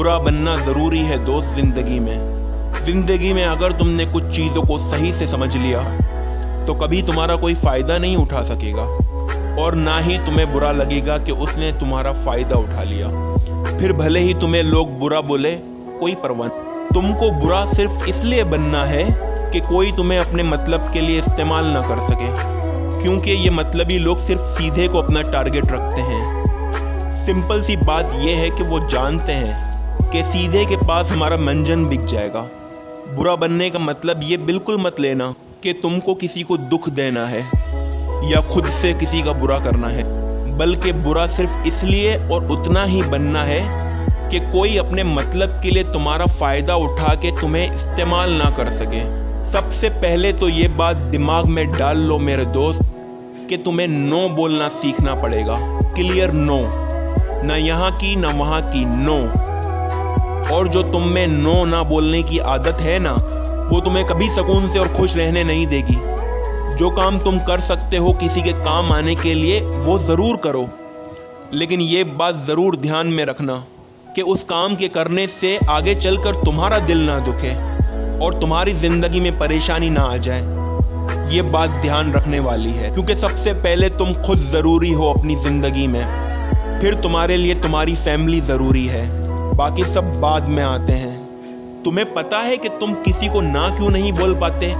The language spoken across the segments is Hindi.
बुरा बनना ज़रूरी है दोस्त ज़िंदगी में। ज़िंदगी में अगर तुमने कुछ चीज़ों को सही से समझ लिया तो कभी तुम्हारा कोई फ़ायदा नहीं उठा सकेगा और ना ही तुम्हें बुरा लगेगा कि उसने तुम्हारा फ़ायदा उठा लिया। फिर भले ही तुम्हें लोग बुरा बोले, कोई परवाह नहीं। तुमको बुरा सिर्फ इसलिए बनना है कि कोई तुम्हें अपने मतलब के लिए इस्तेमाल ना कर सके, क्योंकि ये मतलबी लोग सिर्फ सीधे को अपना टारगेट रखते हैं। सिंपल सी बात यह है कि वो जानते हैं कि सीधे के पास हमारा मंजन बिक जाएगा। बुरा बनने का मतलब ये बिल्कुल मत लेना कि तुमको किसी को दुख देना है या खुद से किसी का बुरा करना है, बल्कि बुरा सिर्फ इसलिए और उतना ही बनना है कि कोई अपने मतलब के लिए तुम्हारा फ़ायदा उठा के तुम्हें इस्तेमाल ना कर सके। सबसे पहले तो ये बात दिमाग में डाल लो मेरे दोस्त कि तुम्हें नो बोलना सीखना पड़ेगा। क्लियर नो, ना यहाँ की ना वहाँ की, नो। और जो तुम में नो ना बोलने की आदत है ना, वो तुम्हें कभी सुकून से और खुश रहने नहीं देगी। जो काम तुम कर सकते हो किसी के काम आने के लिए वो ज़रूर करो, लेकिन ये बात ज़रूर ध्यान में रखना कि उस काम के करने से आगे चलकर तुम्हारा दिल ना दुखे और तुम्हारी ज़िंदगी में परेशानी ना आ जाए। ये बात ध्यान रखने वाली है, क्योंकि सबसे पहले तुम खुद ज़रूरी हो अपनी ज़िंदगी में, फिर तुम्हारे लिए तुम्हारी फैमिली ज़रूरी है, बाकी सब बाद में आते हैं। तुम्हें पता है कि तुम किसी को ना क्यों नहीं बोल पाते?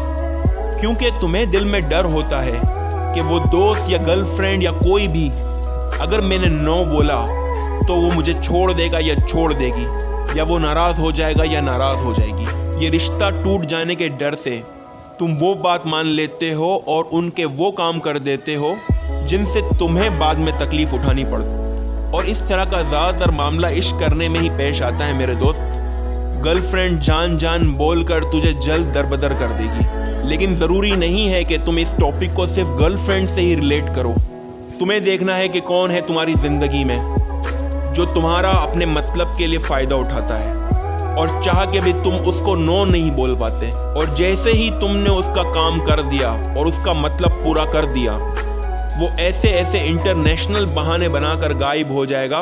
क्योंकि तुम्हें दिल में डर होता है कि वो दोस्त या गर्लफ्रेंड या कोई भी, अगर मैंने नो बोला तो वो मुझे छोड़ देगा या छोड़ देगी, या वो नाराज़ हो जाएगा या नाराज़ हो जाएगी। ये रिश्ता टूट जाने के डर से तुम वो बात मान लेते हो और उनके वो काम कर देते हो जिनसे तुम्हें बाद में तकलीफ उठानी पड़ती। और इस तरह का ज़्यादातर मामला इश्क करने में ही पेश आता है मेरे दोस्त। गर्लफ्रेंड जान जान बोलकर तुझे जल्द दरबदर कर देगी, लेकिन ज़रूरी नहीं है कि तुम इस टॉपिक को सिर्फ गर्लफ्रेंड से ही रिलेट करो। तुम्हें देखना है कि कौन है तुम्हारी ज़िंदगी में जो तुम्हारा अपने मतलब के लिए फ़ायदा उठाता है और चाह के भी तुम उसको नो नहीं बोल पाते, और जैसे ही तुमने उसका काम कर दिया और उसका मतलब पूरा कर दिया, वो ऐसे ऐसे इंटरनेशनल बहाने बनाकर गायब हो जाएगा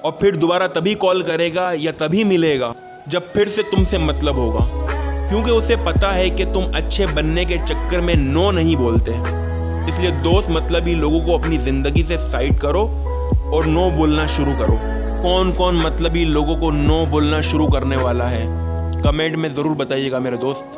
और फिर दोबारा तभी कॉल करेगा या तभी मिलेगा जब फिर से तुमसे मतलब होगा, क्योंकि उसे पता है कि तुम अच्छे बनने के चक्कर में नो नहीं बोलते। इसलिए दोस्त मतलबी लोगों को अपनी ज़िंदगी से साइड करो और नो बोलना शुरू करो। कौन कौन मतलबी लोगों को नो बोलना शुरू करने वाला है, कमेंट में ज़रूर बताइएगा मेरे दोस्त।